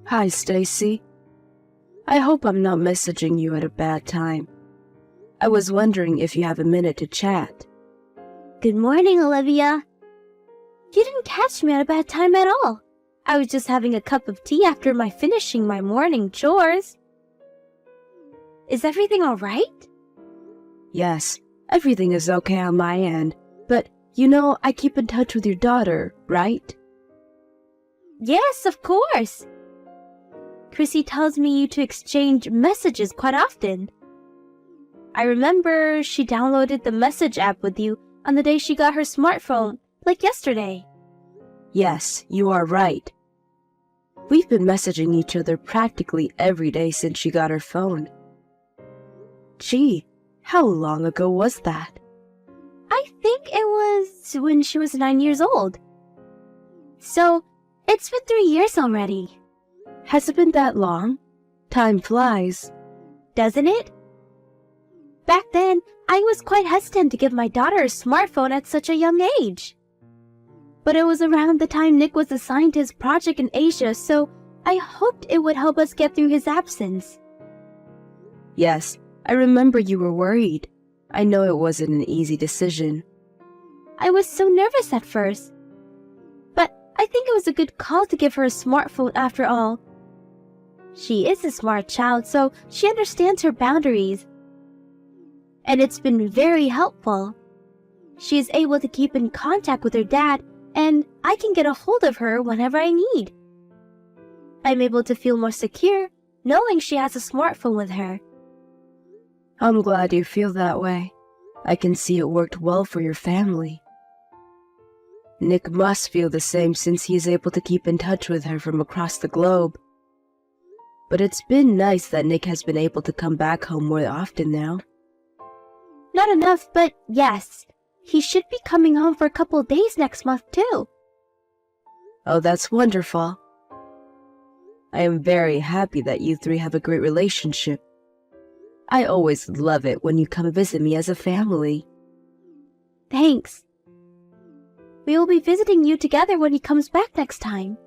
Hi, Stacy. I hope I'm not messaging you at a bad time. I was wondering if you have a minute to chat. Good morning, Olivia. You didn't catch me at a bad time at all. I was just having a cup of tea after finishing my morning chores. Is everything all right? Yes, everything is okay on my end, but I keep in touch with your daughter, right? Yes, of course. Chrissy tells me to exchange messages quite often. I remember she downloaded the message app with you on the day she got her smartphone, like yesterday. Yes, you are right. We've been messaging each other practically every day since she got her phone. Gee, how long ago was that? I think it was when she was 9 years old. So, it's been 3 years already. Has it been that long? Time flies. Doesn't it? Back then, I was quite hesitant to give my daughter a smartphone at such a young age. But it was around the time Nick was assigned to his project in Asia, so I hoped it would help us get through his absence. Yes, I remember you were worried. I know it wasn't an easy decision. I was so nervous at first. But I think it was a good call to give her a smartphone after all. She is a smart child, so she understands her boundaries. And it's been very helpful. She is able to keep in contact with her dad, and I can get a hold of her whenever I need. I'm able to feel more secure knowing she has a smartphone with her. I'm glad you feel that way. I can see it worked well for your family. Nick must feel the same since he is able to keep in touch with her from across the globe. But it's been nice that Nick has been able to come back home more often now. Not enough, but yes. He should be coming home for a couple of days next month, too. Oh, that's wonderful. I am very happy that you three have a great relationship. I always love it when you come visit me as a family. Thanks. We will be visiting you together when he comes back next time.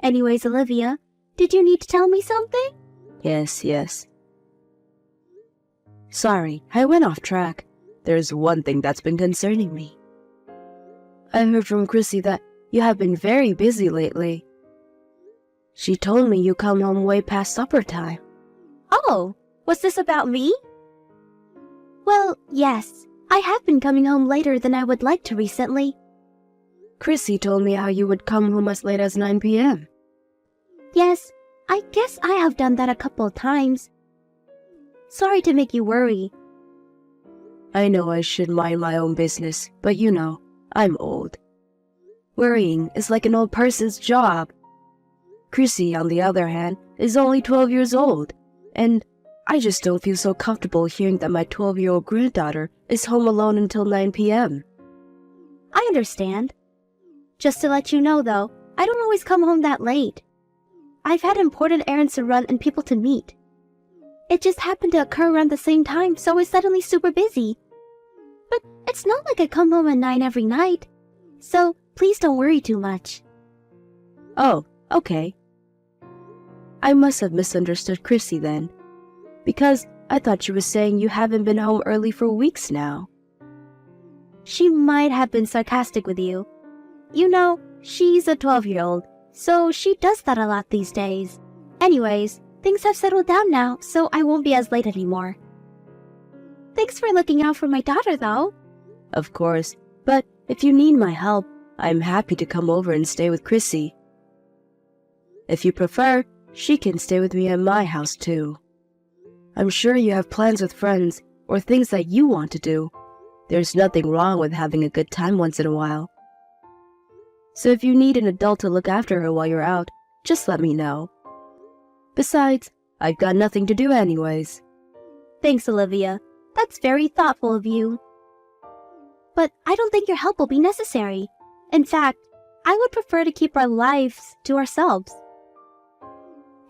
Anyways, Olivia, did you need to tell me something? Yes. Sorry, I went off track. There's one thing that's been concerning me. I heard from Chrissy that you have been very busy lately. She told me you come home way past supper time. Oh, was this about me? Well, yes. I have been coming home later than I would like to recently. Chrissy told me how you would come home as late as 9 p.m. Yes, I guess I have done that a couple of times. Sorry to make you worry. I know I should mind my own business, but I'm old. Worrying is like an old person's job. Chrissy, on the other hand, is only 12 years old, and I just don't feel so comfortable hearing that my 12-year-old granddaughter is home alone until 9 p.m. I understand. Just to let you know, though, I don't always come home that late. I've had important errands to run and people to meet. It just happened to occur around the same time, so I was suddenly super busy. But it's not like I come home at 9 every night, so please don't worry too much. Oh, okay. I must have misunderstood Chrissy then, because I thought she was saying you haven't been home early for weeks now. She might have been sarcastic with you. She's a 12-year-old, so she does that a lot these days. Anyways, things have settled down now, so I won't be as late anymore. Thanks for looking out for my daughter, though. Of course, but if you need my help, I'm happy to come over and stay with Chrissy. If you prefer, she can stay with me at my house too. I'm sure you have plans with friends or things that you want to do. There's nothing wrong with having a good time once in a while. So if you need an adult to look after her while you're out, just let me know. Besides, I've got nothing to do anyways. Thanks, Olivia. That's very thoughtful of you. But I don't think your help will be necessary. In fact, I would prefer to keep our lives to ourselves.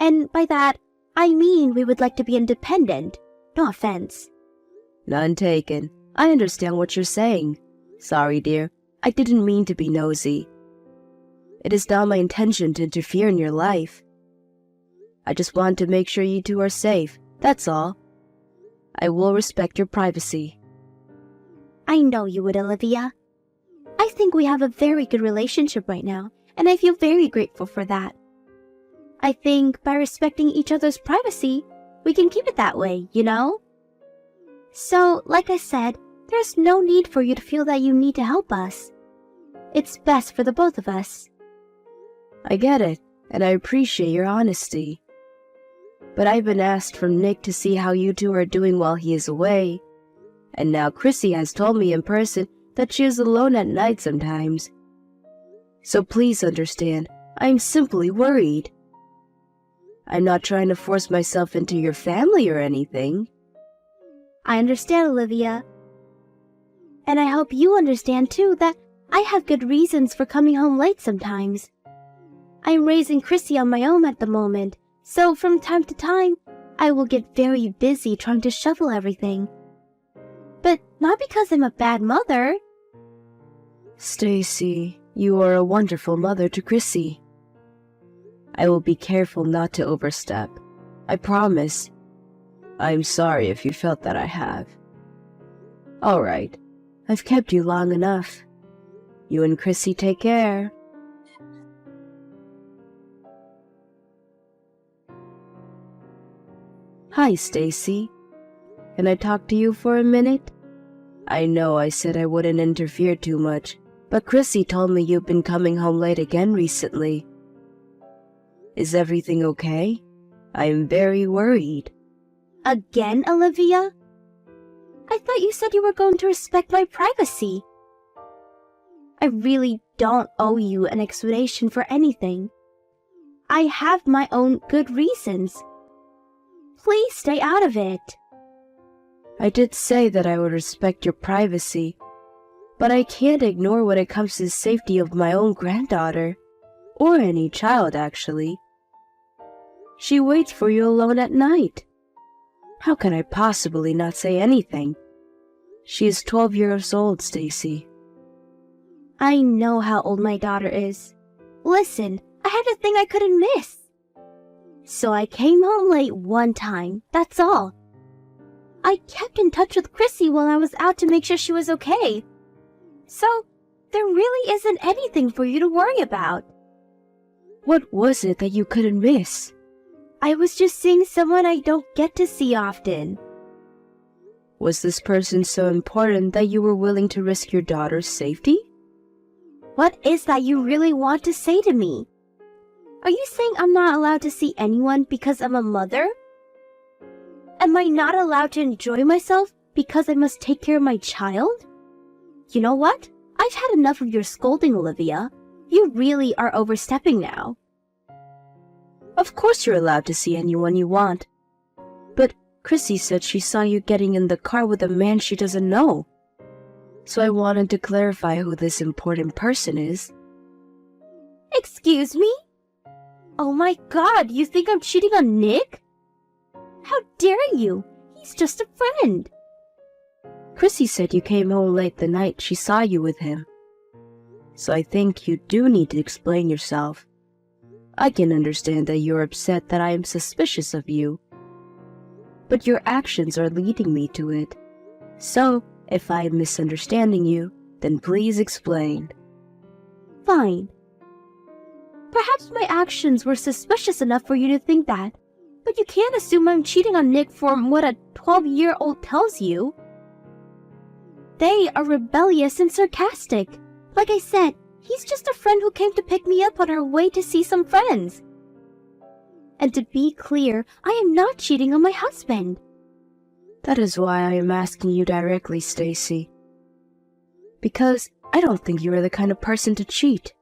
And by that, I mean we would like to be independent. No offense. None taken. I understand what you're saying. Sorry, dear. I didn't mean to be nosy. It is not my intention to interfere in your life. I just want to make sure you two are safe, that's all. I will respect your privacy. I know you would, Olivia. I think we have a very good relationship right now, and I feel very grateful for that. I think by respecting each other's privacy, we can keep it that way, you know? So, like I said, there's no need for you to feel that you need to help us. It's best for the both of us. I get it, and I appreciate your honesty. But I've been asked from Nick to see how you two are doing while he is away. And now Chrissy has told me in person that she is alone at night sometimes. So please understand, I'm simply worried. I'm not trying to force myself into your family or anything. I understand, Olivia. And I hope you understand too that I have good reasons for coming home late sometimes. I'm raising Chrissy on my own at the moment, so from time to time, I will get very busy trying to shuffle everything. But not because I'm a bad mother. Stacy, you are a wonderful mother to Chrissy. I will be careful not to overstep. I promise. I'm sorry if you felt that I have. All right, I've kept you long enough. You and Chrissy take care. Hi, Stacy. Can I talk to you for a minute? I know I said I wouldn't interfere too much, but Chrissy told me you've been coming home late again recently. Is everything okay? I am very worried. Again, Olivia? I thought you said you were going to respect my privacy. I really don't owe you an explanation for anything. I have my own good reasons. Please stay out of it. I did say that I would respect your privacy, but I can't ignore when it comes to the safety of my own granddaughter, or any child actually. She waits for you alone at night. How can I possibly not say anything? She is 12 years old, Stacy. I know how old my daughter is. Listen, I had a thing I couldn't miss. So I came home late one time, that's all. I kept in touch with Chrissy while I was out to make sure she was okay. So, there really isn't anything for you to worry about. What was it that you couldn't miss? I was just seeing someone I don't get to see often. Was this person so important that you were willing to risk your daughter's safety? What is that you really want to say to me? Are you saying I'm not allowed to see anyone because I'm a mother? Am I not allowed to enjoy myself because I must take care of my child? You know what? I've had enough of your scolding, Olivia. You really are overstepping now. Of course you're allowed to see anyone you want. But Chrissy said she saw you getting in the car with a man she doesn't know. So I wanted to clarify who this important person is. Excuse me? Oh my God, you think I'm cheating on Nick? How dare you? He's just a friend. Chrissy said you came home late the night she saw you with him. So I think you do need to explain yourself. I can understand that you're upset that I am suspicious of you. But your actions are leading me to it. So, if I am misunderstanding you, then please explain. Fine. Perhaps my actions were suspicious enough for you to think that, but you can't assume I'm cheating on Nick from what a 12-year-old tells you. They are rebellious and sarcastic. Like I said, he's just a friend who came to pick me up on our way to see some friends. And to be clear, I am not cheating on my husband. That is why I am asking you directly, Stacy. Because I don't think you are the kind of person to cheat.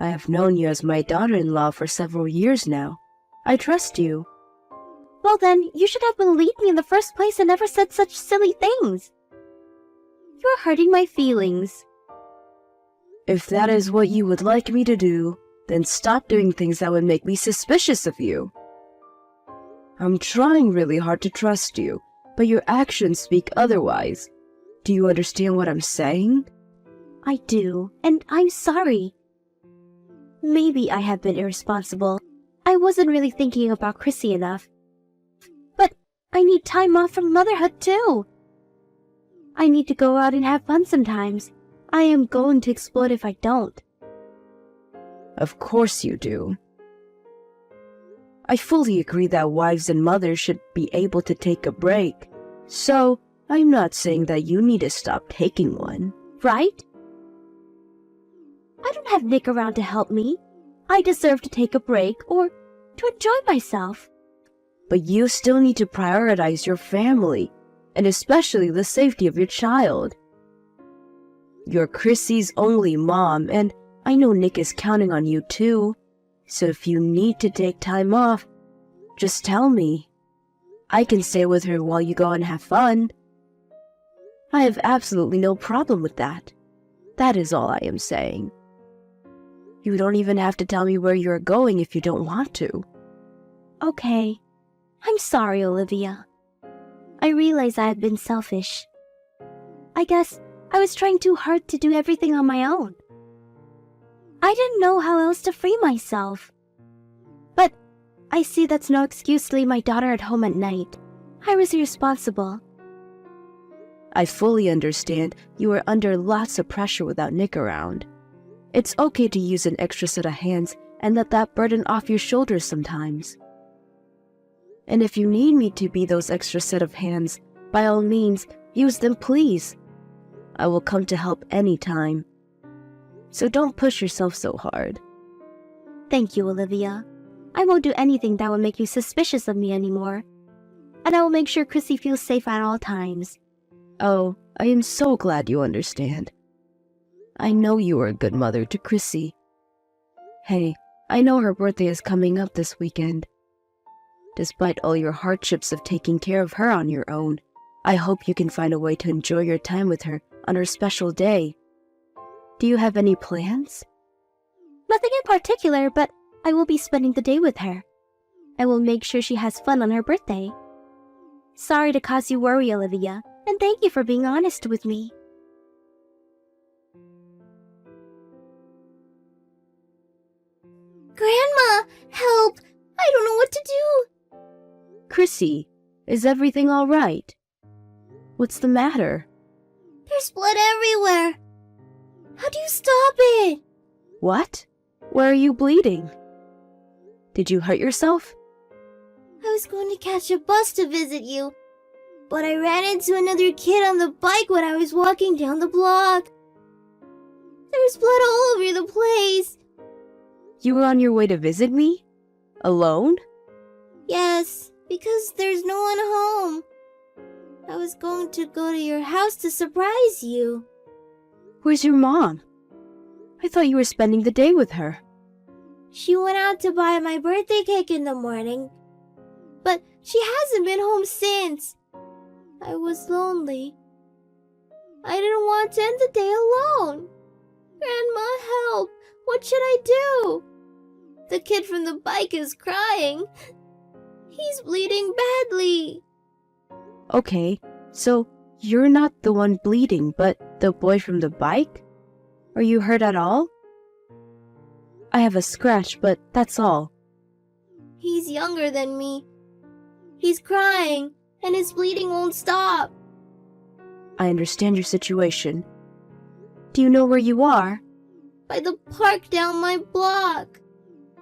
I have known you as my daughter-in-law for several years now. I trust you. Well then, you should have believed me in the first place and never said such silly things. You're hurting my feelings. If that is what you would like me to do, then stop doing things that would make me suspicious of you. I'm trying really hard to trust you, but your actions speak otherwise. Do you understand what I'm saying? I do, and I'm sorry. Maybe I have been irresponsible. I wasn't really thinking about Chrissy enough. But I need time off from motherhood too. I need to go out and have fun sometimes. I am going to explode if I don't. Of course you do. I fully agree that wives and mothers should be able to take a break. So, I'm not saying that you need to stop taking one. Right? I don't have Nick around to help me. I deserve to take a break or to enjoy myself. But you still need to prioritize your family, and especially the safety of your child. You're Chrissy's only mom, and I know Nick is counting on you too. So if you need to take time off, just tell me. I can stay with her while you go and have fun. I have absolutely no problem with that. That is all I am saying. You don't even have to tell me where you're going if you don't want to. Okay. I'm sorry, Olivia. I realize I have been selfish. I guess I was trying too hard to do everything on my own. I didn't know how else to free myself. But I see that's no excuse to leave my daughter at home at night. I was irresponsible. I fully understand you are under lots of pressure without Nick around. It's okay to use an extra set of hands and let that burden off your shoulders sometimes. And if you need me to be those extra set of hands, by all means, use them please. I will come to help anytime. So don't push yourself so hard. Thank you, Olivia. I won't do anything that will make you suspicious of me anymore. And I will make sure Chrissy feels safe at all times. Oh, I am so glad you understand. I know you are a good mother to Chrissy. Hey, I know her birthday is coming up this weekend. Despite all your hardships of taking care of her on your own, I hope you can find a way to enjoy your time with her on her special day. Do you have any plans? Nothing in particular, but I will be spending the day with her. I will make sure she has fun on her birthday. Sorry to cause you worry, Olivia, and thank you for being honest with me. Grandma, help! I don't know what to do. Chrissy, is everything all right? What's the matter? There's blood everywhere. How do you stop it? What? Where are you bleeding? Did you hurt yourself? I was going to catch a bus to visit you, but I ran into another kid on the bike when I was walking down the block. There's blood all over the place. You were on your way to visit me? Alone? Yes, because there's no one home. I was going to go to your house to surprise you. Where's your mom? I thought you were spending the day with her. She went out to buy my birthday cake in the morning, but she hasn't been home since. I was lonely. I didn't want to end the day alone. Grandma, help! What should I do? The kid from the bike is crying. He's bleeding badly. Okay, so you're not the one bleeding, but the boy from the bike? Are you hurt at all? I have a scratch, but that's all. He's younger than me. He's crying, and his bleeding won't stop. I understand your situation. Do you know where you are? By the park down my block.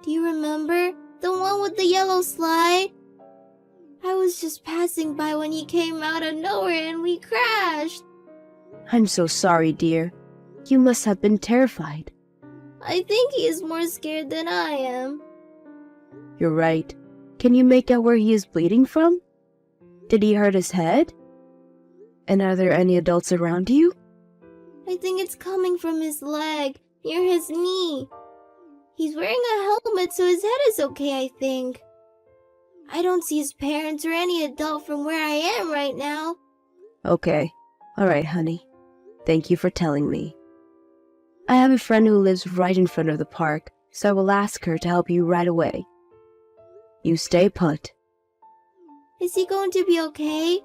Do you remember? The one with the yellow slide? I was just passing by when he came out of nowhere and we crashed. I'm so sorry, dear. You must have been terrified. I think he is more scared than I am. You're right. Can you make out where he is bleeding from? Did he hurt his head? And are there any adults around you? I think it's coming from his leg, near his knee. He's wearing a helmet, so his head is okay, I think. I don't see his parents or any adult from where I am right now. Okay. All right, honey. Thank you for telling me. I have a friend who lives right in front of the park, so I will ask her to help you right away. You stay put. Is he going to be okay?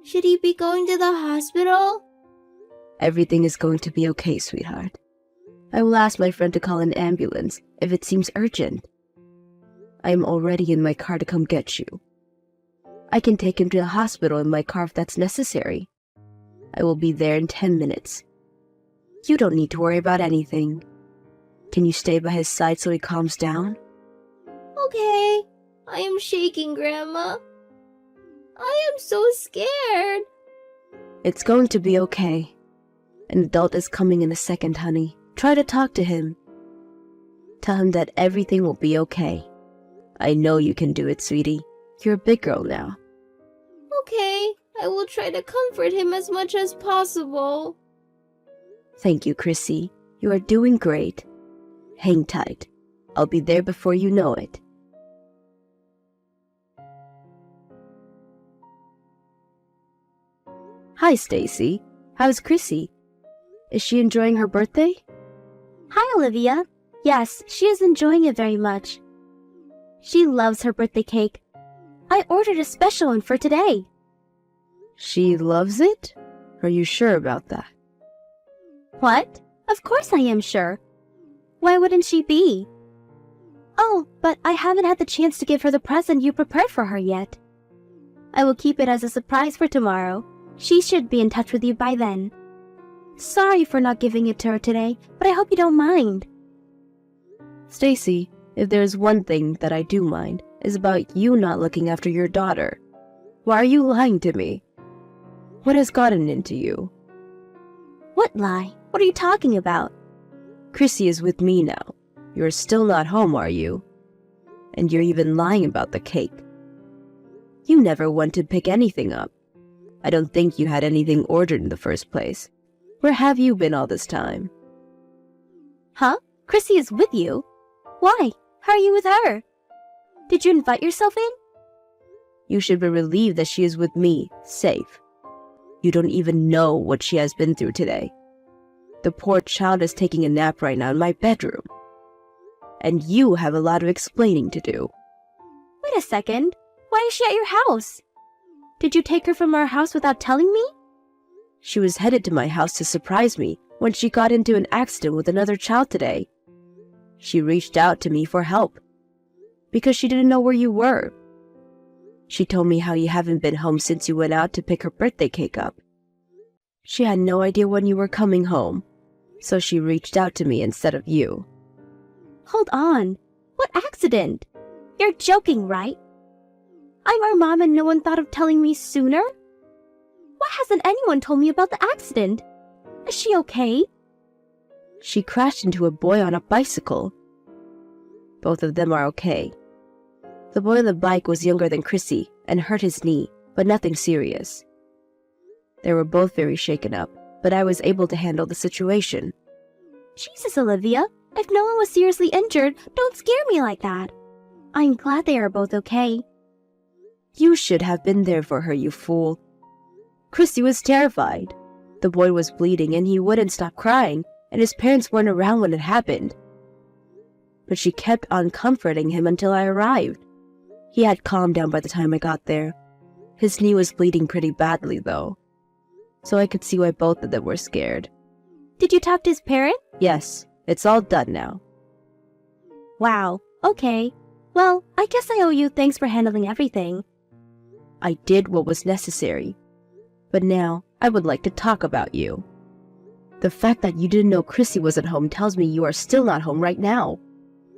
Should he be going to the hospital? Everything is going to be okay, sweetheart. I will ask my friend to call an ambulance if it seems urgent. I am already in my car to come get you. I can take him to the hospital in my car if that's necessary. I will be there in 10 minutes. You don't need to worry about anything. Can you stay by his side so he calms down? Okay. I am shaking, Grandma. I am so scared. It's going to be okay. An adult is coming in a second, honey. Try to talk to him. Tell him that everything will be okay. I know you can do it, sweetie. You're a big girl now. Okay, I will try to comfort him as much as possible. Thank you, Chrissy. You are doing great. Hang tight. I'll be there before you know it. Hi, Stacy. How's Chrissy? Is she enjoying her birthday? Hi, Olivia. Yes, she is enjoying it very much. She loves her birthday cake. I ordered a special one for today. She loves it? Are you sure about that? What? Of course I am sure. Why wouldn't she be? Oh, but I haven't had the chance to give her the present you prepared for her yet. I will keep it as a surprise for tomorrow. She should be in touch with you by then. Sorry for not giving it to her today, but I hope you don't mind. Stacy, if there's one thing that I do mind, is about you not looking after your daughter. Why are you lying to me? What has gotten into you? What lie? What are you talking about? Chrissy is with me now. You're still not home, are you? And you're even lying about the cake. You never went to pick anything up. I don't think you had anything ordered in the first place. Where have you been all this time? Huh? Chrissy is with you? Why? How are you with her? Did you invite yourself in? You should be relieved that she is with me, safe. You don't even know what she has been through today. The poor child is taking a nap right now in my bedroom. And you have a lot of explaining to do. Wait a second. Why is she at your house? Did you take her from our house without telling me? She was headed to my house to surprise me when she got into an accident with another child today. She reached out to me for help because she didn't know where you were. She told me how you haven't been home since you went out to pick her birthday cake up. She had no idea when you were coming home, so she reached out to me instead of you. Hold on. What accident? You're joking, right? I'm our mom and no one thought of telling me sooner? Why hasn't anyone told me about the accident? Is she okay? She crashed into a boy on a bicycle. Both of them are okay. The boy on the bike was younger than Chrissy and hurt his knee, but nothing serious. They were both very shaken up, but I was able to handle the situation. Jesus, Olivia. If no one was seriously injured, don't scare me like that. I'm glad they are both okay. You should have been there for her, you fool. Chrissy was terrified. The boy was bleeding and he wouldn't stop crying, and his parents weren't around when it happened. But she kept on comforting him until I arrived. He had calmed down by the time I got there. His knee was bleeding pretty badly, though, so I could see why both of them were scared. Did you talk to his parents? Yes, it's all done now. Wow, okay. Well, I guess I owe you thanks for handling everything. I did what was necessary. But now, I would like to talk about you. The fact that you didn't know Chrissy was at home tells me you are still not home right now.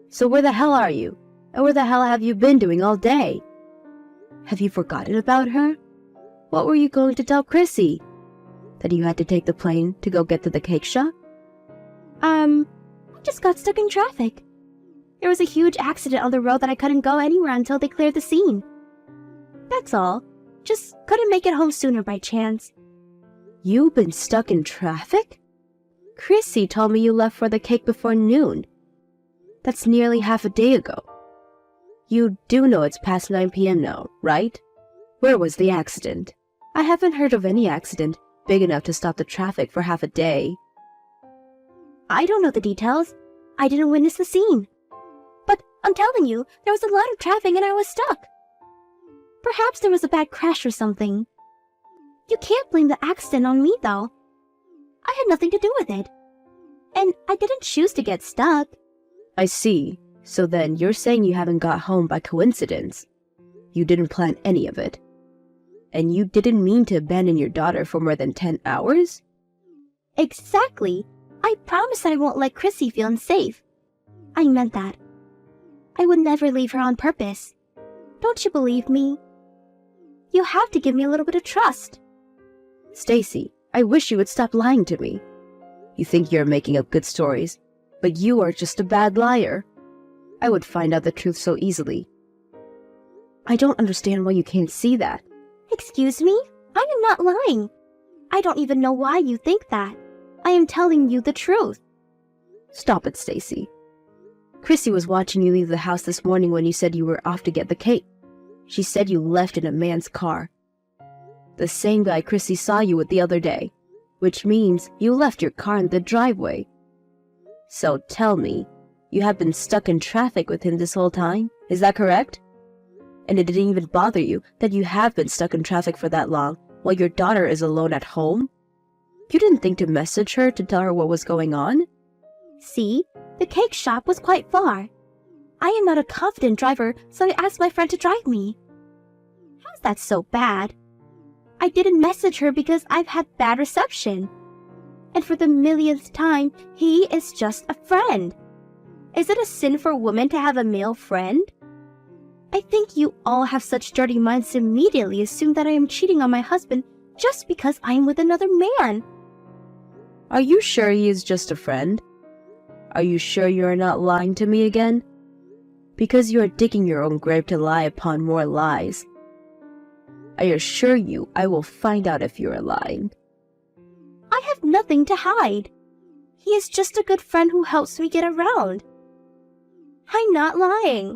So where the hell are you? And where the hell have you been doing all day? Have you forgotten about her? What were you going to tell Chrissy? That you had to take the plane to go get to the cake shop? I just got stuck in traffic. There was a huge accident on the road that I couldn't go anywhere until they cleared the scene. That's all. Just couldn't make it home sooner by chance. You've been stuck in traffic? Chrissy told me you left for the cake before noon. That's nearly half a day ago. You do know it's past 9 p.m. now, right? Where was the accident? I haven't heard of any accident big enough to stop the traffic for half a day. I don't know the details. I didn't witness the scene. But I'm telling you, there was a lot of traffic and I was stuck. Perhaps there was a bad crash or something. You can't blame the accident on me, though. I had nothing to do with it. And I didn't choose to get stuck. I see. So then you're saying you haven't got home by coincidence. You didn't plan any of it. And you didn't mean to abandon your daughter for more than 10 hours? Exactly. I promise I won't let Chrissy feel unsafe. I meant that. I would never leave her on purpose. Don't you believe me? You have to give me a little bit of trust. Stacy, I wish you would stop lying to me. You think you're making up good stories, but you are just a bad liar. I would find out the truth so easily. I don't understand why you can't see that. Excuse me? I am not lying. I don't even know why you think that. I am telling you the truth. Stop it, Stacy. Chrissy was watching you leave the house this morning when you said you were off to get the cake. She said you left in a man's car. The same guy Chrissy saw you with the other day, which means you left your car in the driveway. So tell me, you have been stuck in traffic with him this whole time? Is that correct? And it didn't even bother you that you have been stuck in traffic for that long while your daughter is alone at home? You didn't think to message her to tell her what was going on? See, the cake shop was quite far. I am not a confident driver, so I asked my friend to drive me. How's that so bad? I didn't message her because I've had bad reception. And for the millionth time, he is just a friend. Is it a sin for a woman to have a male friend? I think you all have such dirty minds to immediately assume that I am cheating on my husband just because I am with another man. Are you sure he is just a friend? Are you sure you are not lying to me again? Because you are digging your own grave to lie upon more lies. I assure you I will find out if you are lying. I have nothing to hide. He is just a good friend who helps me get around. I'm not lying.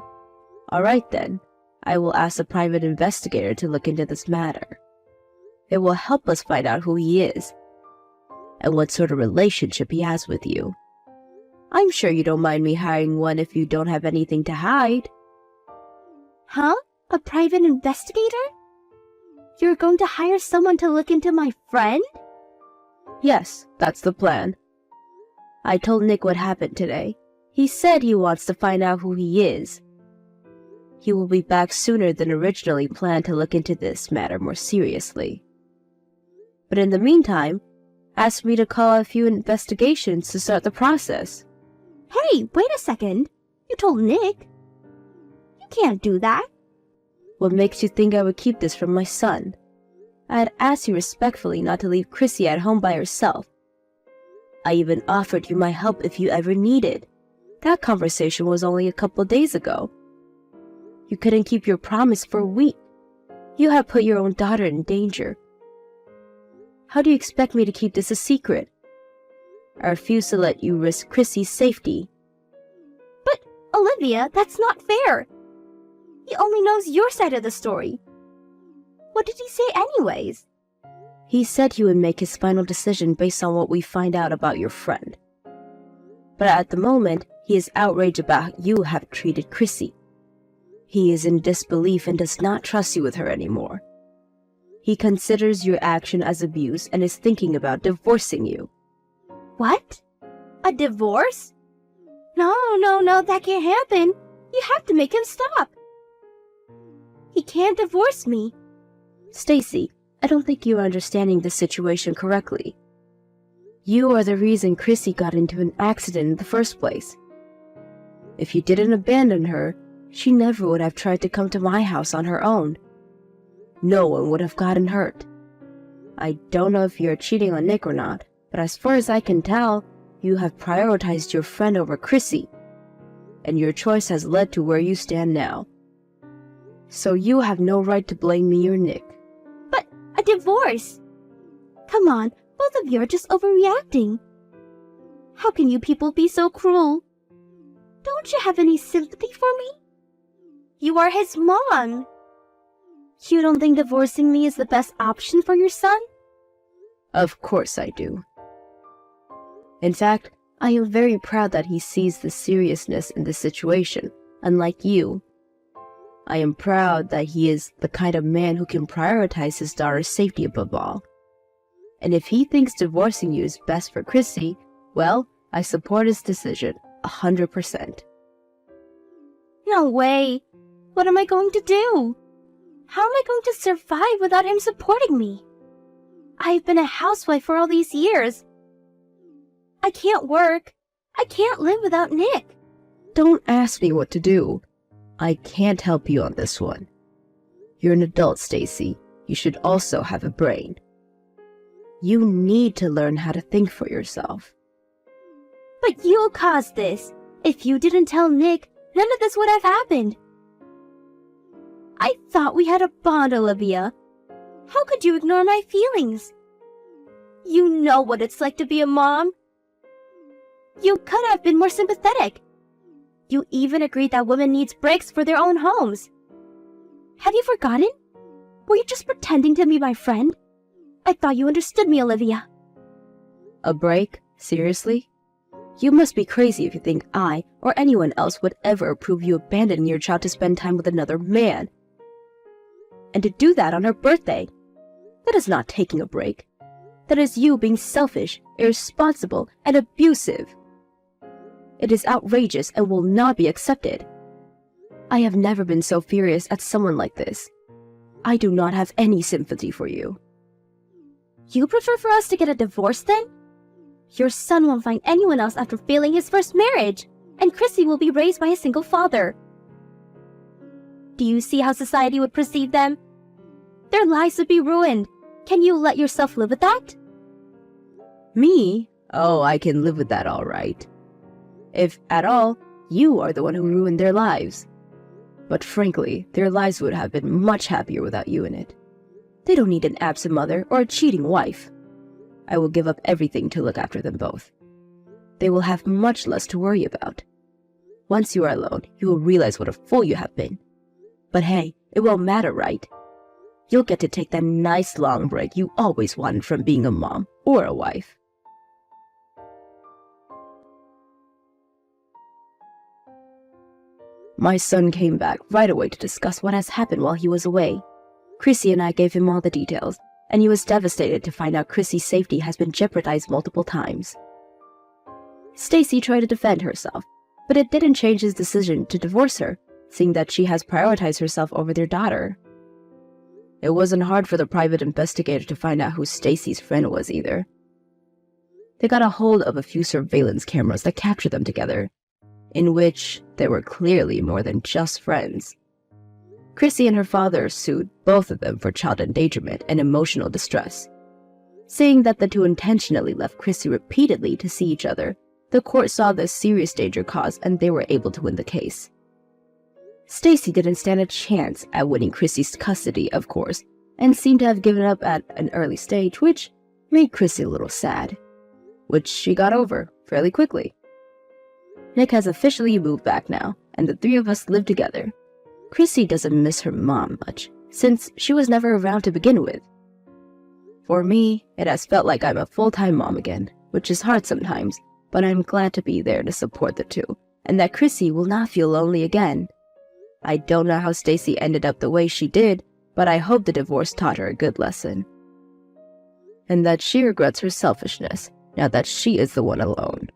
All right then, I will ask a private investigator to look into this matter. It will help us find out who he is and what sort of relationship he has with you. I'm sure you don't mind me hiring one if you don't have anything to hide. Huh? A private investigator? You're going to hire someone to look into my friend? Yes, that's the plan. I told Nick what happened today. He said he wants to find out who he is. He will be back sooner than originally planned to look into this matter more seriously. But in the meantime, ask me to call a few investigations to start the process. Hey, wait a second. You told Nick. You can't do that. What makes you think I would keep this from my son? I had asked you respectfully not to leave Chrissy at home by herself. I even offered you my help if you ever needed. That conversation was only a couple days ago. You couldn't keep your promise for a week. You have put your own daughter in danger. How do you expect me to keep this a secret? I refuse to let you risk Chrissy's safety. But, Olivia, that's not fair. He only knows your side of the story. What did he say anyways? He said he would make his final decision based on what we find out about your friend. But at the moment, he is outraged about how you have treated Chrissy. He is in disbelief and does not trust you with her anymore. He considers your action as abuse and is thinking about divorcing you. What? A divorce? No, that can't happen. You have to make him stop. He can't divorce me. Stacy, I don't think you are understanding the situation correctly. You are the reason Chrissy got into an accident in the first place. If you didn't abandon her, she never would have tried to come to my house on her own. No one would have gotten hurt. I don't know if you're cheating on Nick or not, but as far as I can tell, you have prioritized your friend over Chrissy, and your choice has led to where you stand now. So you have no right to blame me or Nick. But a divorce? Come on, both of you are just overreacting. How can you people be so cruel? Don't you have any sympathy for me? You are his mom. You don't think divorcing me is the best option for your son? Of course I do. In fact, I am very proud that he sees the seriousness in the situation, unlike you. I am proud that he is the kind of man who can prioritize his daughter's safety above all. And if he thinks divorcing you is best for Chrissy, well, I support his decision 100%. No way. What am I going to do? How am I going to survive without him supporting me? I've been a housewife for all these years. I can't work. I can't live without Nick. Don't ask me what to do. I can't help you on this one. You're an adult, Stacy. You should also have a brain. You need to learn how to think for yourself. But you caused this. If you didn't tell Nick, none of this would have happened. I thought we had a bond, Olivia. How could you ignore my feelings? You know what it's like to be a mom. You could have been more sympathetic. You even agreed that women need breaks for their own homes. Have you forgotten? Were you just pretending to be my friend? I thought you understood me, Olivia. A break? Seriously? You must be crazy if you think I or anyone else would ever approve you abandoning your child to spend time with another man. And to do that on her birthday. That is not taking a break. That is you being selfish, irresponsible, and abusive. It is outrageous and will not be accepted. I have never been so furious at someone like this. I do not have any sympathy for you. You prefer for us to get a divorce then? Your son won't find anyone else after failing his first marriage, and Chrissy will be raised by a single father. Do you see how society would perceive them? Their lives would be ruined. Can you let yourself live with that? Me? Oh, I can live with that all right. If at all, you are the one who ruined their lives. But frankly, their lives would have been much happier without you in it. They don't need an absent mother or a cheating wife. I will give up everything to look after them both. They will have much less to worry about. Once you are alone, you will realize what a fool you have been. But hey, it won't matter, right? You'll get to take that nice long break you always wanted from being a mom or a wife. My son came back right away to discuss what has happened while he was away. Chrissy and I gave him all the details, and he was devastated to find out Chrissy's safety has been jeopardized multiple times. Stacy tried to defend herself, but it didn't change his decision to divorce her, seeing that she has prioritized herself over their daughter. It wasn't hard for the private investigator to find out who Stacy's friend was either. They got a hold of a few surveillance cameras that captured them together, in which they were clearly more than just friends. Chrissy and her father sued both of them for child endangerment and emotional distress. Saying that the two intentionally left Chrissy repeatedly to see each other, the court saw the serious danger caused and they were able to win the case. Stacy didn't stand a chance at winning Chrissy's custody, of course, and seemed to have given up at an early stage, which made Chrissy a little sad, which she got over fairly quickly. Nick has officially moved back now, and the three of us live together. Chrissy doesn't miss her mom much, since she was never around to begin with. For me, it has felt like I'm a full-time mom again, which is hard sometimes, but I'm glad to be there to support the two, and that Chrissy will not feel lonely again. I don't know how Stacy ended up the way she did, but I hope the divorce taught her a good lesson. And that she regrets her selfishness, now that she is the one alone.